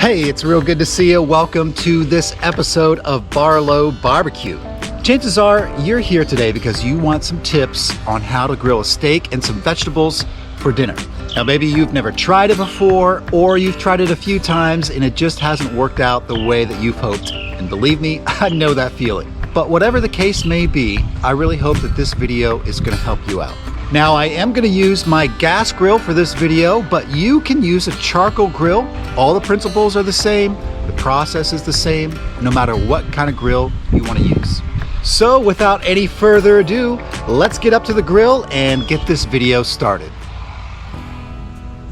Hey, it's real good to see you. Welcome to this episode of Barlow BBQ. Chances are you're here today because you want some tips on how to grill a steak and some vegetables for dinner. Now, maybe you've never tried it before, or you've tried it a few times and it just hasn't worked out the way that you've hoped. And believe me, I know that feeling. But whatever the case may be, I really hope that this video is going to help you out. Now, I am going to use my gas grill for this video, but you can use a charcoal grill. All the principles are the same, the process is the same, no matter what kind of grill you want to use. So without any further ado, let's get up to the grill and get this video started.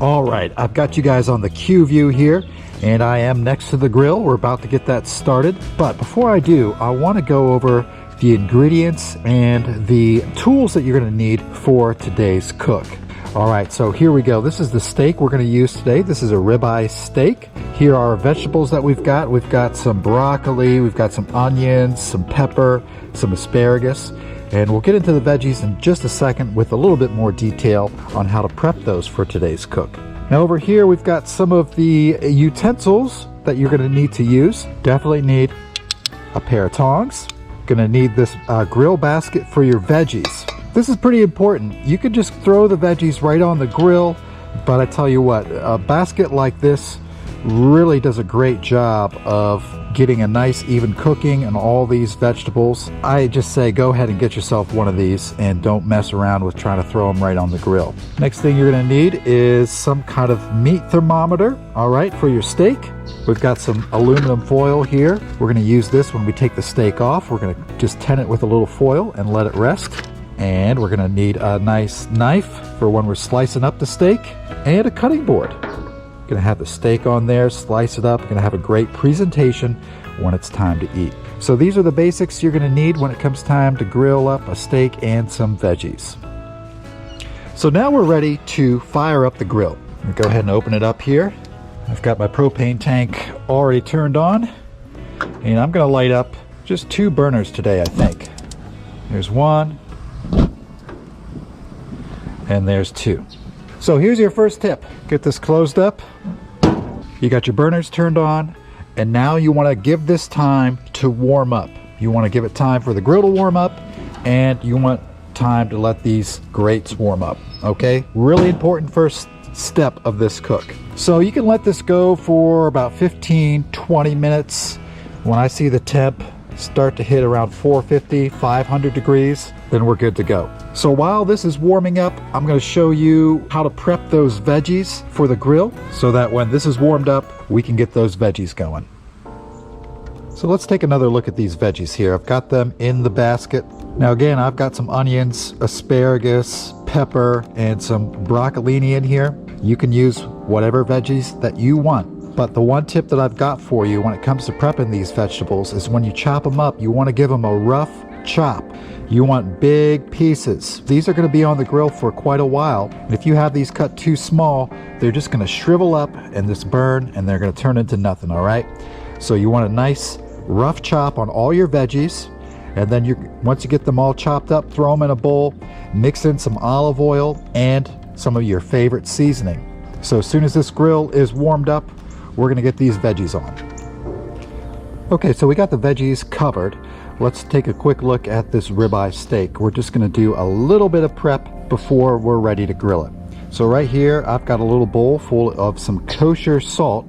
All right, I've got you guys on the Q view here, and I am next to the grill. We're about to get that started, but before I do, I want to go over the ingredients and the tools that you're going to need for today's cook. All right, so here we go. This is the steak we're going to use today. This is a ribeye steak. Here are our vegetables that we've got. We've got some broccoli, we've got some onions, some pepper, some asparagus, and we'll get into the veggies in just a second with a little bit more detail on how to prep those for today's cook. Now over here, we've got some of the utensils that you're going to need to use. Definitely need a pair of tongs. Gonna need this grill basket for your veggies. This is pretty important. You could just throw the veggies right on the grill, but I tell you what, a basket like this really does a great job of getting a nice even cooking and all these vegetables. I just say go ahead and get yourself one of these and don't mess around with trying to throw them right on the grill. Next thing you're gonna need is some kind of meat thermometer, all right, for your steak. We've got some aluminum foil here. We're gonna use this when we take the steak off. We're gonna just tent it with a little foil and let it rest. And we're gonna need a nice knife for when we're slicing up the steak, and a cutting board. Gonna have the steak on there, slice it up. Gonna have a great presentation when it's time to eat. So these are the basics you're gonna need when it comes time to grill up a steak and some veggies. So now we're ready to fire up the grill. I'm gonna go ahead and open it up here. I've got my propane tank already turned on, and I'm gonna light up just 2 burners today, I think. There's 1, and there's 2. So here's your first tip. Get this closed up. You got your burners turned on, and now you want to give this time to warm up. You want to give it time for the grill to warm up, and you want time to let these grates warm up, okay? Really important first step of this cook. So you can let this go for about 15-20 minutes. When I see the temp start to hit around 450, 500 degrees, then we're good to go. So while this is warming up, I'm going to show you how to prep those veggies for the grill so that when this is warmed up, we can get those veggies going. So let's take another look at these veggies here. I've got them in the basket. Now again, I've got some onions, asparagus, pepper, and some broccolini in here. You can use whatever veggies that you want. But the one tip that I've got for you when it comes to prepping these vegetables is when you chop them up, you want to give them a rough chop. You want big pieces. These are going to be on the grill for quite a while. And if you have these cut too small, they're just going to shrivel up and just burn, and they're going to turn into nothing, all right? So you want a nice rough chop on all your veggies. And then once you get them all chopped up, throw them in a bowl, mix in some olive oil and some of your favorite seasoning. So as soon as this grill is warmed up, we're going to get these veggies on. Okay, so we got the veggies covered. Let's take a quick look at this ribeye steak. We're just going to do a little bit of prep before we're ready to grill it. So right here, I've got a little bowl full of some kosher salt.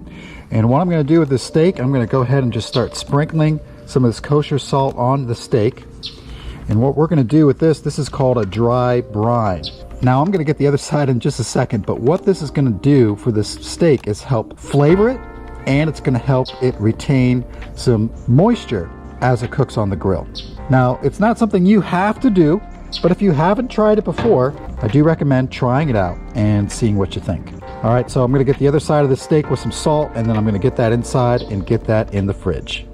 And what I'm going to do with this steak, I'm going to go ahead and just start sprinkling some of this kosher salt on the steak. And what we're going to do with this is called a dry brine. Now I'm going to get the other side in just a second, but what this is going to do for this steak is help flavor it, and it's going to help it retain some moisture as it cooks on the grill. Now, it's not something you have to do, but if you haven't tried it before, I do recommend trying it out and seeing what you think. All right, so I'm going to get the other side of the steak with some salt, and then I'm going to get that inside and get that in the fridge.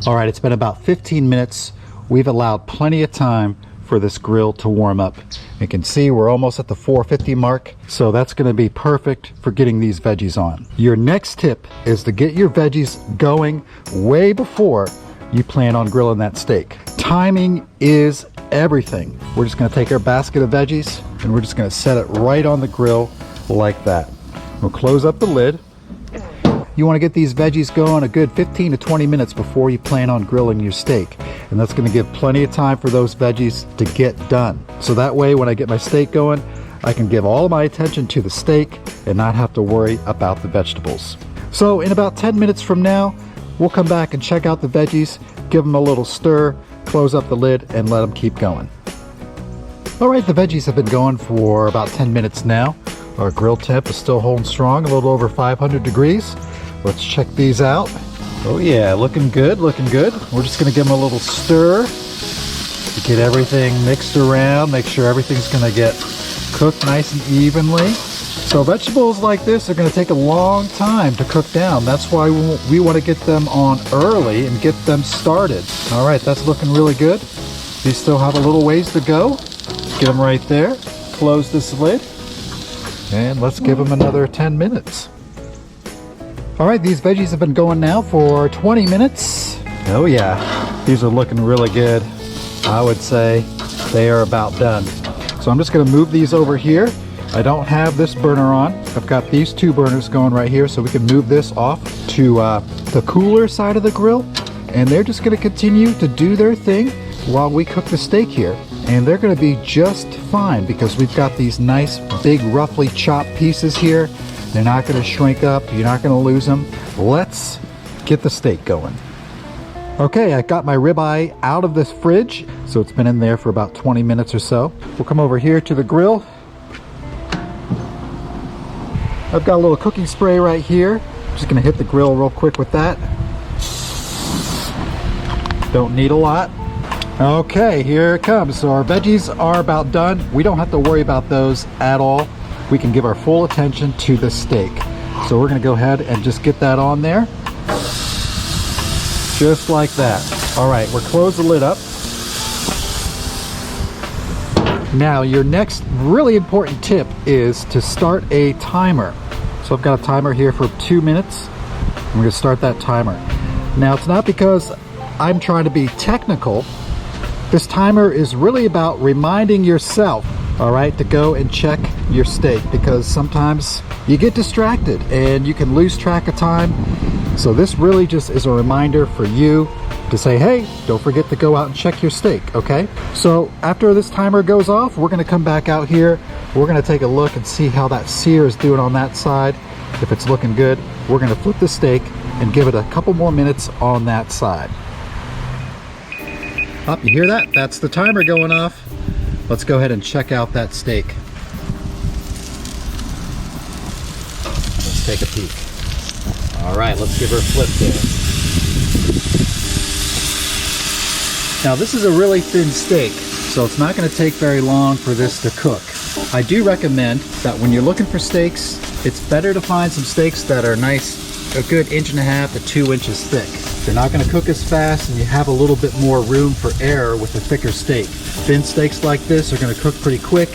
All right, it's been about 15 minutes. We've allowed plenty of time for this grill to warm up. You can see we're almost at the 450 mark, so that's going to be perfect for getting these veggies on. Your next tip is to get your veggies going way before you plan on grilling that steak. Timing is everything. We're just going to take our basket of veggies and we're just going to set it right on the grill like that. We'll close up the lid you want to get these veggies going a good 15 to 20 minutes before you plan on grilling your steak. And that's going to give plenty of time for those veggies to get done. So that way when I get my steak going, I can give all of my attention to the steak and not have to worry about the vegetables. So in about 10 minutes from now, we'll come back and check out the veggies, give them a little stir, close up the lid, and let them keep going. All right, the veggies have been going for about 10 minutes now. Our grill temp is still holding strong, a little over 500 degrees. Let's check these out. Oh yeah, looking good, looking good. We're just gonna give them a little stir to get everything mixed around, make sure everything's gonna get cooked nice and evenly. So vegetables like this are gonna take a long time to cook down. That's why we wanna get them on early and get them started. All right, that's looking really good. These still have a little ways to go. Get them right there. Close this lid. And let's give them another 10 minutes. All right, these veggies have been going now for 20 minutes. Oh yeah, these are looking really good. I would say they are about done. So I'm just gonna move these over here. I don't have this burner on. I've got these two burners going right here, so we can move this off to the cooler side of the grill. And they're just gonna continue to do their thing while we cook the steak here. And they're gonna be just fine because we've got these nice big roughly chopped pieces here. They're not gonna shrink up, you're not gonna lose them. Let's get the steak going. Okay, I got my ribeye out of this fridge, so it's been in there for about 20 minutes or so. We'll come over here to the grill. I've got a little cooking spray right here. Just gonna hit the grill real quick with that. Don't need a lot. Okay, here it comes. So our veggies are about done. We don't have to worry about those at all. We can give our full attention to the steak. So we're gonna go ahead and just get that on there. Just like that. All right, we'll close the lid up. Now, your next really important tip is to start a timer. So I've got a timer here for 2 minutes. I'm gonna start that timer. Now, it's not because I'm trying to be technical. This timer is really about reminding yourself, all right, to go and check your steak because sometimes you get distracted and you can lose track of time. So this really just is a reminder for you to say, hey, don't forget to go out and check your steak, okay? So after this timer goes off, we're gonna come back out here. We're gonna take a look and see how that sear is doing on that side. If it's looking good, we're gonna flip the steak and give it a couple more minutes on that side. Oh, you hear that? That's the timer going off. Let's go ahead and check out that steak. Let's take a peek. All right, let's give her a flip there. Now this is a really thin steak, so it's not gonna take very long for this to cook. I do recommend that when you're looking for steaks, it's better to find some steaks that are nice, a good 1.5 to 2 inches thick. They're not going to cook as fast and you have a little bit more room for error with a thicker steak. Thin steaks like this are going to cook pretty quick,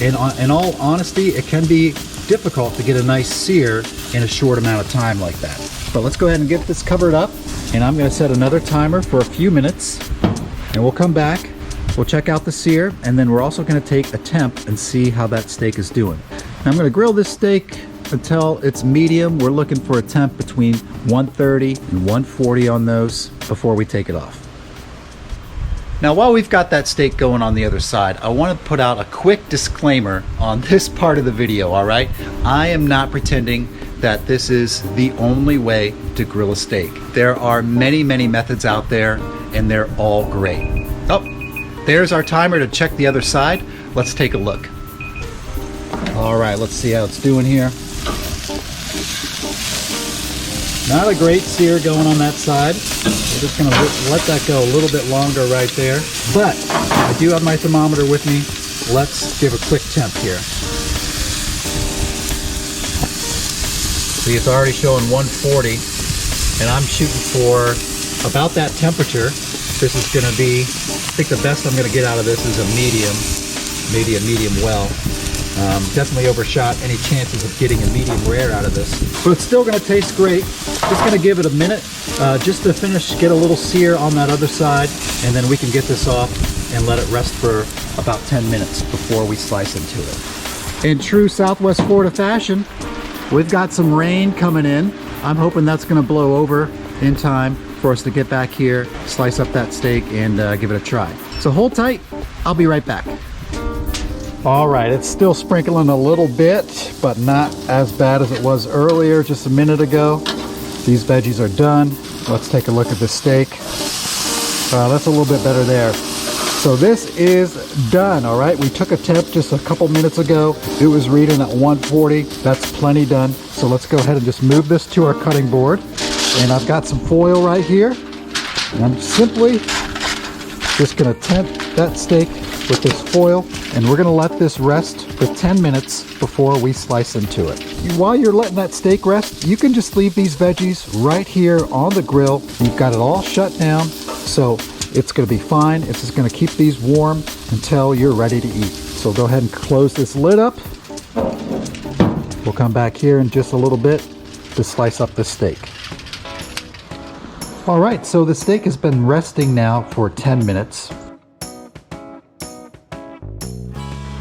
and in all honesty, it can be difficult to get a nice sear in a short amount of time like that. But let's go ahead and get this covered up, and I'm going to set another timer for a few minutes, and we'll come back, we'll check out the sear, and then we're also going to take a temp and see how that steak is doing. Now I'm going to grill this steak until it's medium. We're looking for a temp between 130 and 140 on those before we take it off. Now while we've got that steak going on the other side, I want to put out a quick disclaimer on this part of the video, all right? I am not pretending that this is the only way to grill a steak. There are many, many methods out there and they're all great. Oh, there's our timer to check the other side. Let's take a look. All right, let's see how it's doing here. Not a great sear going on that side. We're just gonna let that go a little bit longer right there. But I do have my thermometer with me. Let's give a quick temp here. See, it's already showing 140, and I'm shooting for about that temperature. This is gonna be, I think the best I'm gonna get out of this is a medium, maybe a medium well. Definitely overshot any chances of getting a medium rare out of this. But it's still gonna taste great. Just gonna give it a minute just to finish, get a little sear on that other side, and then we can get this off and let it rest for about 10 minutes before we slice into it. In true Southwest Florida fashion, we've got some rain coming in. I'm hoping that's gonna blow over in time for us to get back here, slice up that steak, and give it a try. So hold tight, I'll be right back. All right, it's still sprinkling a little bit, but not as bad as it was earlier, just a minute ago. These veggies are done. Let's take a look at the steak. That's a little bit better there. So this is done, all right? We took a temp just a couple minutes ago. It was reading at 140. That's plenty done. So let's go ahead and just move this to our cutting board. And I've got some foil right here. And I'm simply just gonna temp that steak with this foil, and we're gonna let this rest for 10 minutes before we slice into it. While you're letting that steak rest, you can just leave these veggies right here on the grill. You've got it all shut down, so it's gonna be fine. It's just gonna keep these warm until you're ready to eat. So go ahead and close this lid up. We'll come back here in just a little bit to slice up the steak. All right, so the steak has been resting now for 10 minutes.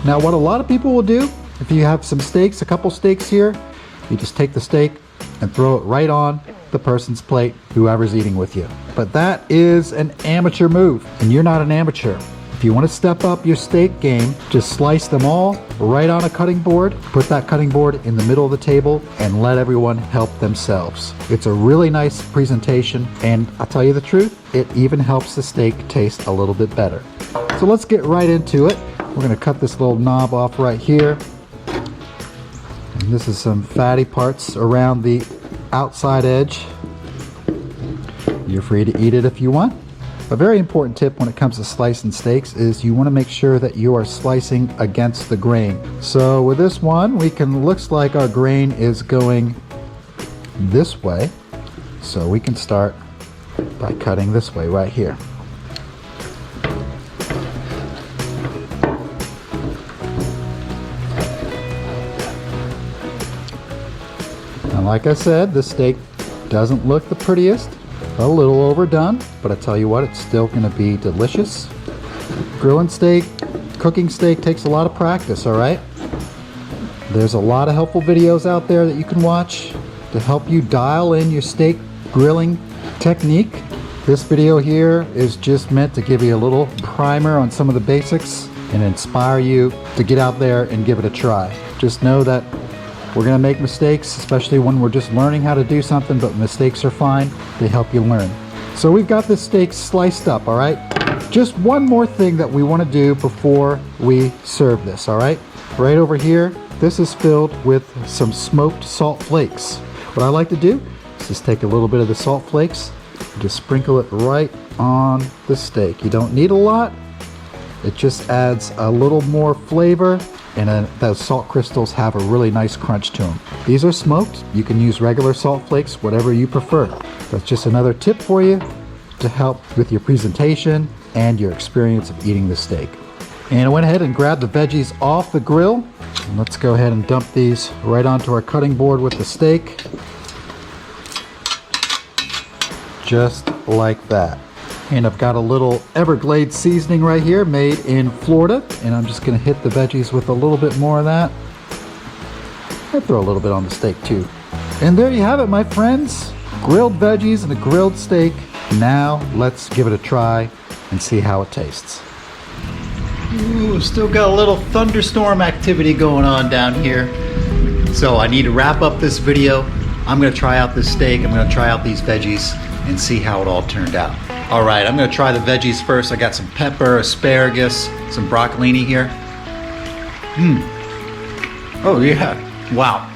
Now what a lot of people will do, if you have some steaks, a couple steaks here, you just take the steak and throw it right on the person's plate, whoever's eating with you. But that is an amateur move, and you're not an amateur. If you want to step up your steak game, just slice them all right on a cutting board, put that cutting board in the middle of the table, and let everyone help themselves. It's a really nice presentation, and I'll tell you the truth, it even helps the steak taste a little bit better. So let's get right into it. We're gonna cut this little knob off right here. And this is some fatty parts around the outside edge. You're free to eat it if you want. A very important tip when it comes to slicing steaks is you wanna make sure that you are slicing against the grain. So with this one, looks like our grain is going this way. So we can start by cutting this way right here. Like I said, the steak doesn't look the prettiest, a little overdone, but I tell you what, it's still gonna be delicious. Grilling steak, cooking steak takes a lot of practice, all right? There's a lot of helpful videos out there that you can watch to help you dial in your steak grilling technique. This video here is just meant to give you a little primer on some of the basics and inspire you to get out there and give it a try. Just know that we're gonna make mistakes, especially when we're just learning how to do something, but mistakes are fine. They help you learn. So we've got this steak sliced up, all right? Just one more thing that we wanna do before we serve this, all right? Right over here, this is filled with some smoked salt flakes. What I like to do is just take a little bit of the salt flakes and just sprinkle it right on the steak. You don't need a lot. It just adds a little more flavor, and those salt crystals have a really nice crunch to them. These are smoked. You can use regular salt flakes, whatever you prefer. That's just another tip for you to help with your presentation and your experience of eating the steak. And I went ahead and grabbed the veggies off the grill. And let's go ahead and dump these right onto our cutting board with the steak. Just like that. And I've got a little Everglades seasoning right here made in Florida, and I'm just gonna hit the veggies with a little bit more of that. I throw a little bit on the steak too. And there you have it, my friends. Grilled veggies and a grilled steak. Now let's give it a try and see how it tastes. Ooh, still got a little thunderstorm activity going on down here. So I need to wrap up this video. I'm gonna try out this steak, I'm gonna try out these veggies and see how it all turned out. All right, I'm gonna try the veggies first. I got some pepper, asparagus, some broccolini here. Oh yeah, wow,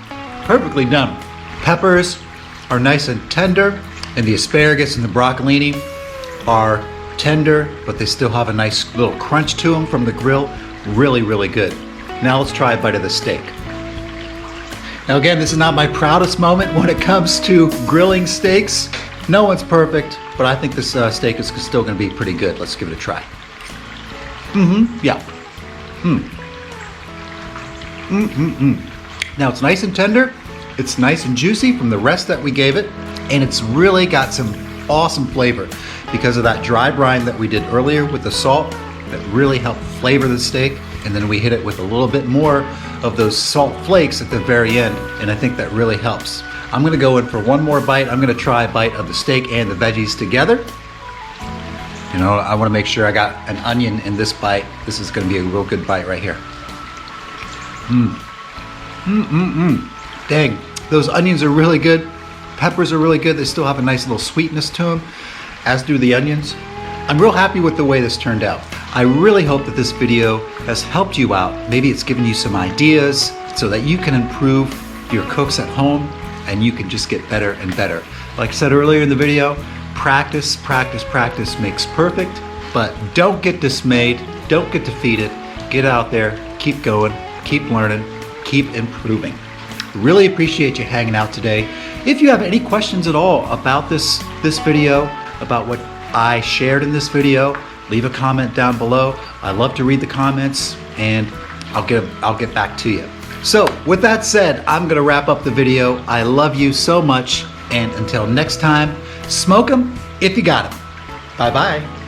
perfectly done. Peppers are nice and tender, and the asparagus and the broccolini are tender, but they still have a nice little crunch to them from the grill. Really, really good. Now let's try a bite of the steak. Now again, this is not my proudest moment when it comes to grilling steaks. No one's perfect, but I think this steak is still gonna be pretty good. Let's give it a try. Yeah. Now it's nice and tender. It's nice and juicy from the rest that we gave it, and it's really got some awesome flavor because of that dry brine that we did earlier with the salt that really helped flavor the steak, and then we hit it with a little bit more of those salt flakes at the very end, and I think that really helps. I'm gonna go in for one more bite. I'm gonna try a bite of the steak and the veggies together. You know, I wanna make sure I got an onion in this bite. This is gonna be a real good bite right here. Dang, those onions are really good. Peppers are really good. They still have a nice little sweetness to them, as do the onions. I'm real happy with the way this turned out. I really hope that this video has helped you out. Maybe it's given you some ideas so that you can improve your cooks at home and you can just get better and better. Like I said earlier in the video, practice, practice, practice makes perfect, but don't get dismayed, don't get defeated. Get out there, keep going, keep learning, keep improving. Really appreciate you hanging out today. If you have any questions at all about this video, about what I shared in this video, leave a comment down below. I love to read the comments and I'll get back to you. So with that said, I'm gonna wrap up the video. I love you so much, and until next time, smoke 'em if you got 'em. Bye-bye.